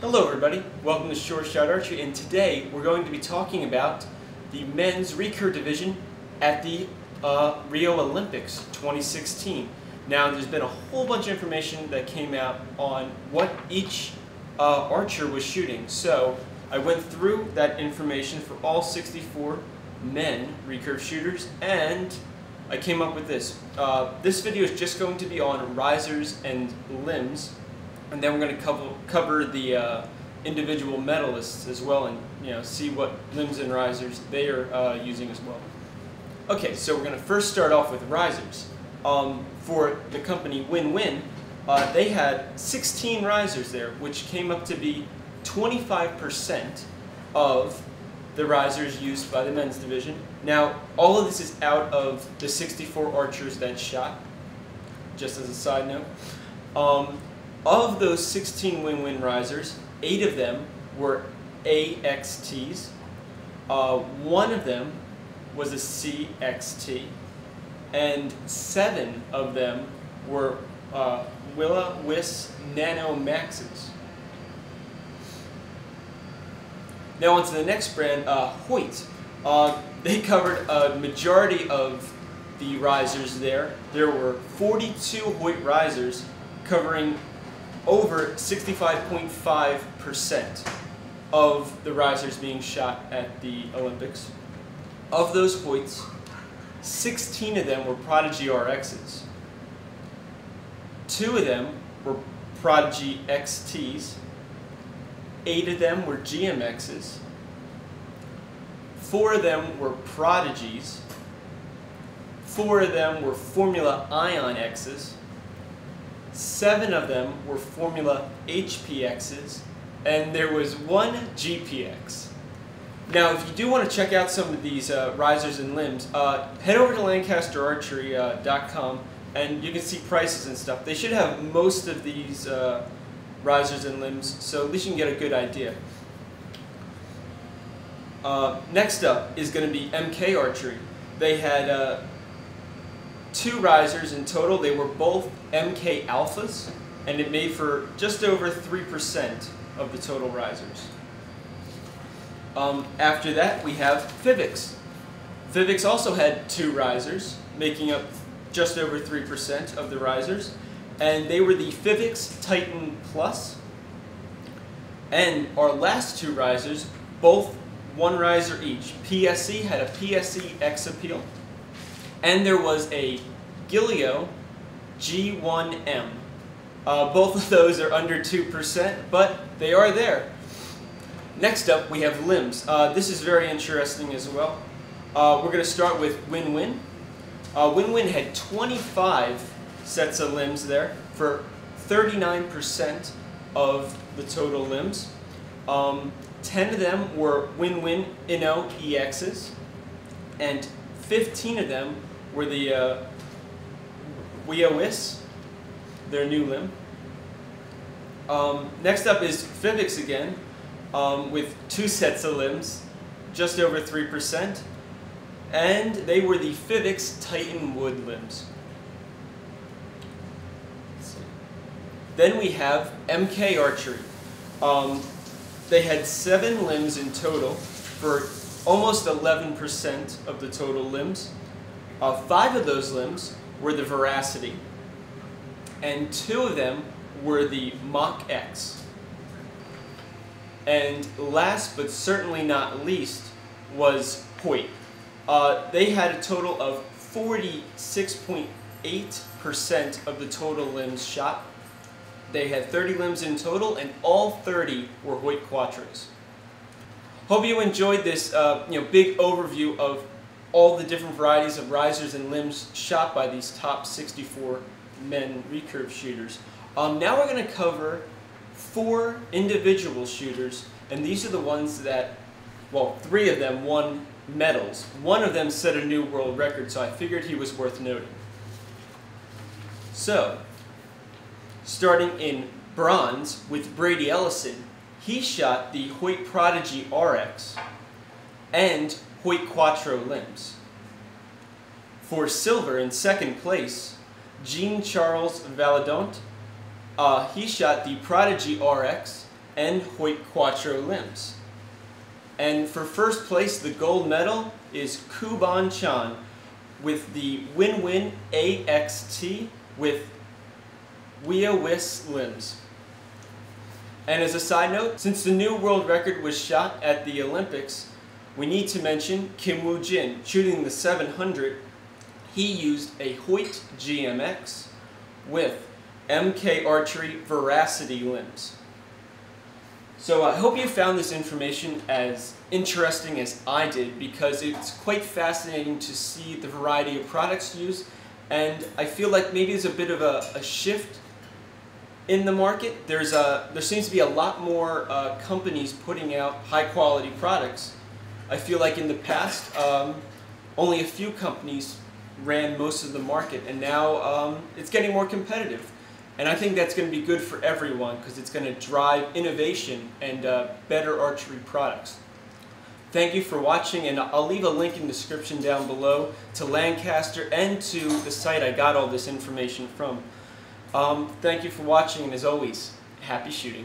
Hello everybody, welcome to Short Shot Archery, and today we're going to be talking about the men's recurve division at the Rio Olympics 2016. Now there's been a whole bunch of information that came out on what each archer was shooting, so I went through that information for all 64 men recurve shooters and I came up with this. This video is just going to be on risers and limbs, and then we're going to cover the individual medalists as well, and see what limbs and risers they are using as well. Okay, so we're going to first start off with risers. For the company WinWin, they had 16 risers there, which came up to be 25% of the risers used by the men's division. Now, all of this is out of the 64 archers that shot, just as a side note. Of those 16 WinWin risers, 8 of them were AXTs, 1 of them was a CXT, and 7 of them were Willa Wis Nano Maxes. Now on to the next brand, Hoyt. They covered a majority of the risers there. There were 42 Hoyt risers covering over 65.5% of the risers being shot at the Olympics. Of those Hoyts, 16 of them were Prodigy RXs. 2 of them were Prodigy XTs. 8 of them were GMXs. 4 of them were Prodigies. 4 of them were Formula Ion Xs. 7 of them were Formula HPXs, and there was 1 GPX. Now, if you do want to check out some of these risers and limbs, head over to LancasterArchery.com and you can see prices and stuff. They should have most of these risers and limbs, so at least you can get a good idea. Next up is going to be MK Archery. They had 2 risers in total. They were both MK Alphas, and it made for just over 3% of the total risers. After that, we have Fivics. Fivics also had 2 risers, making up just over 3% of the risers, and they were the Fivics Titan Plus. And our last 2 risers, both 1 riser each. PSE had a PSE X Appeal, and there was a Gillo G1M. Both of those are under 2%, but they are there. Next up, we have limbs. This is very interesting as well. We're going to start with WinWin. WinWin had 25 sets of limbs there for 39% of the total limbs. 10 of them were WinWin Inno EXs, and 15 of them were the WIS, their new limb. Next up is Fivics again, with 2 sets of limbs, just over 3%, and they were the Fivics Titan Wood limbs. Then we have MK Archery. They had 7 limbs in total for almost 11% of the total limbs. 5 of those limbs were the Veracity, and 2 of them were the Mach X. And last but certainly not least was Hoyt. They had a total of 46.8% of the total limbs shot. They had 30 limbs in total, and all 30 were Hoyt Quattros. Hope you enjoyed this big overview of all the different varieties of risers and limbs shot by these top 64 men recurve shooters. Now we're going to cover 4 individual shooters, and these are the ones that, well, 3 of them won medals. 1 of them set a new world record, so I figured he was worth noting. So, starting in bronze with Brady Ellison, he shot the Hoyt Prodigy RX and Hoyt Quattro limbs. For silver, in second place, Jean-Charles Valadont, he shot the Prodigy RX and Hoyt Quattro limbs. And for first place, the gold medal is Kuban Chan with the WinWin AXT with WIS limbs. And as a side note, since the new world record was shot at the Olympics, we need to mention Kim Woo-jin. Shooting the 700, he used a Hoyt GMX with MK Archery Veracity limbs. So I hope you found this information as interesting as I did, because it's quite fascinating to see the variety of products used, and I feel like maybe there's a bit of a shift in the market. There seems to be a lot more companies putting out high quality products. I feel like in the past only a few companies ran most of the market, and now it's getting more competitive. And I think that's going to be good for everyone, because it's going to drive innovation and better archery products. Thank you for watching, and I'll leave a link in the description down below to Lancaster and to the site I got all this information from. Thank you for watching, and as always, happy shooting.